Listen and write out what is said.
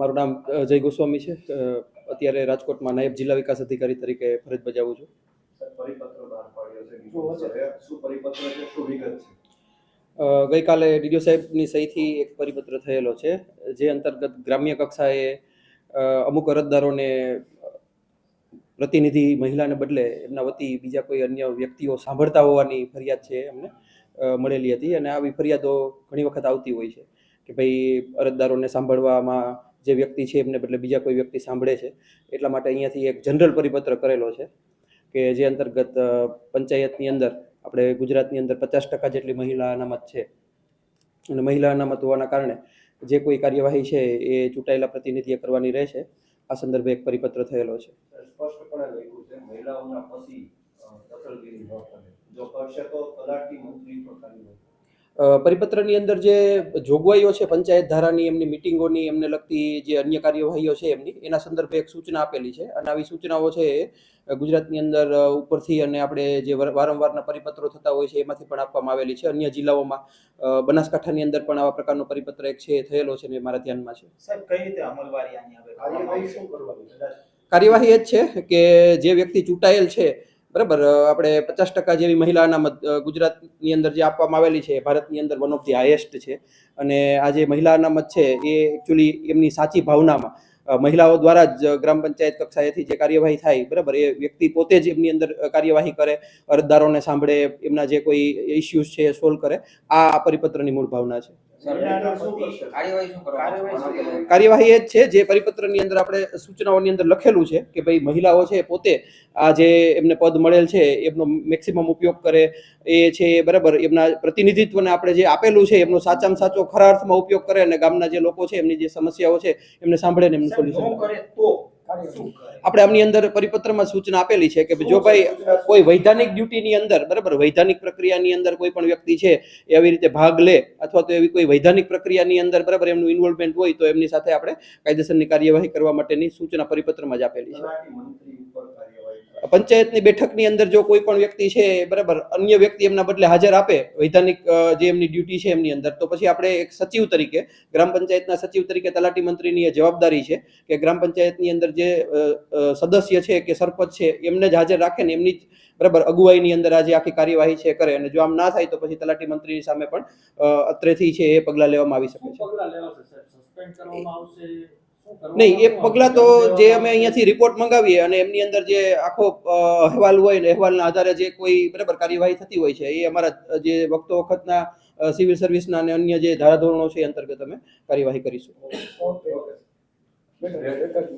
મારું નામ જય ગોસ્વામી છે. અત્યારે રાજકોટમાં નાયબ જિલ્લા વિકાસ અધિકારી તરીકે ફરજ બજાવું છું. ગઈકાલે ડીડીઓ સાહેબની સહીથી એક પરિપત્ર થયેલો છે, જે અંતર્ગત ગ્રામ્ય કક્ષાએ અમુક અરજદારોને પ્રતિનિધિ મહિલાને બદલે એમના વતી બીજા કોઈ અન્ય વ્યક્તિઓ સાંભળતા હોવાની ફરિયાદ છે અમને મળેલી હતી. અને આવી ફરિયાદો ઘણી વખત આવતી હોય છે કે ભાઈ અરજદારોને સાંભળવામાં જે વ્યક્તિ છે એમને બદલે બીજા કોઈ વ્યક્તિ સાંભળે છે. એટલા માટે અહીંયાથી એક જનરલ પરિપત્ર કરેલો છે કે જે અંતર્ગત પંચાયતની અંદર આપણે ગુજરાતની અંદર 50% જેટલી મહિલા અનામત છે, અને મહિલા અનામત હોવાના કારણે જે કોઈ કાર્યવાહી છે એ ચૂંટાયેલા પ્રતિનિધિએ કરવાની રહેશે. આ સંદર્ભે એક પરિપત્ર થયેલો છે. સ્પષ્ટપણે લખ્યું છે મહિલાઓના પછી દખલગીરી ન કરે, જો કરશે તો તલાટી મંત્રી પણ કાર્યવાહી. પરિપત્રની અંદર જે જોગવાઈઓ છે પંચાયત ધારાની, એમની મિટિંગોની, એમને લગતી જે અન્ય કાર્યવાહીઓ છે એમની, એના સંદર્ભે એક સૂચના આપેલી છે. અને આવી સૂચનાઓ છે ગુજરાતની અંદર ઉપરથી અને આપણે જે વારંવારના પરિપત્રો થતા હોય છે એમાંથી પણ આપવામાં આવેલી છે. અન્ય જિલ્લાઓમાં બનાસકાંઠાની અંદર પણ આવા પ્રકારનો પરિપત્ર એક છે થયેલો છે, ને મારા ધ્યાનમાં છે. સાહેબ, કઈ રીતે અમલવારી આની આવે, કાર્યવાહી શું કરવાની? કાર્યવાહી એ જ છે કે જે વ્યક્તિ ચૂંટાયેલ છે, બરાબર, આપણે 50% જેવી મહિલા અનામત ગુજરાતની અંદર જે આપવામાં આવેલી છે, ભારતની અંદર વન ઓફ ધી હાઈએસ્ટ છે. અને આ જે મહિલા અનામત છે એ એકચ્યુઅલી એમની સાચી ભાવનામાં મહિલાઓ દ્વારા જ ગ્રામ પંચાયત કક્ષાએથી જે કાર્યવાહી થાય, બરાબર, એ વ્યક્તિ પોતે જ એમની અંદર કાર્યવાહી કરે, અરજદારોને સાંભળે, એમના જે કોઈ ઇસ્યુઝ છે એ સોલ્વ કરે. આ પરિપત્રની મૂળ ભાવના છે. કાર્યવાહી એ જ છે જે પરિપત્રની અંદર આપણે સૂચનાઓની અંદર લખેલું છે કે ભાઈ મહિલાઓ છે પોતે આ જે એમને પદ મળેલ છે એમનો મેક્સિમમ ઉપયોગ કરે, એ છે બરાબર, એમના પ્રતિનિધિત્વને આપણે જે આપેલું છે એમનો સાચામાં સાચો ખરા અર્થમાં ઉપયોગ કરે, અને ગામના જે લોકો છે એમની જે સમસ્યાઓ છે એમને સાંભળે ને એમનું સોલ્યુશન કરે. આપણે આમની અંદર પરિપત્રમાં સૂચના આપેલી છે કે જો ભાઈ કોઈ વૈધાનિક ડ્યુટીની અંદર, બરાબર, વૈધાનિક પ્રક્રિયાની અંદર કોઈ પણ વ્યક્તિ છે એ આવી રીતે ભાગ લે, અથવા તો એવી કોઈ વૈધાનિક પ્રક્રિયાની અંદર, બરાબર, એમનું ઇન્વોલ્વમેન્ટ હોય તો એમની સાથે આપણે કાયદેસરની કાર્યવાહી કરવા માટેની સૂચના પરિપત્રમાં જ આપેલી છે. પંચાયતની બેઠકની અંદર જો કોઈ પણ વ્યક્તિ છે, બરાબર, અન્ય વ્યક્તિ એમના બદલે હાજર આપે વૈધાનિક જે એમની ડ્યુટી છે એમની અંદર, તો પછી આપણે એક સચિવ તરીકે, ગ્રામ પંચાયતના સચિવ તરીકે તલાટી મંત્રીની એ જવાબદારી છે કે ગ્રામ પંચાયતની અંદર જે સદસ્ય છે કે સરપંચ છે એમને જ હાજર રાખે ને એમની જ, બરાબર, અગુવાઈની અંદર આજે આખી કાર્યવાહી છે કરે. અને જો આમ ના થાય તો પછી તલાટી મંત્રીની સામે પણ અત્રેથી છે એ પગલાં લેવામાં આવી શકે છે. નહીં, એ પગલાં તો જે અમે અહીંયાથી રિપોર્ટ મંગાવીએ અને એમની અંદર જે આખો અહેવાલ હોય ને અહેવાલના આધારે જે કોઈ, બરાબર, કાર્યવાહી થતી હોય છે એ અમારા જે વખતના સિવિલ સર્વિસના અને અન્ય જે ધારાધોરણો છે એ અંતર્ગત અમે કાર્યવાહી કરીશું.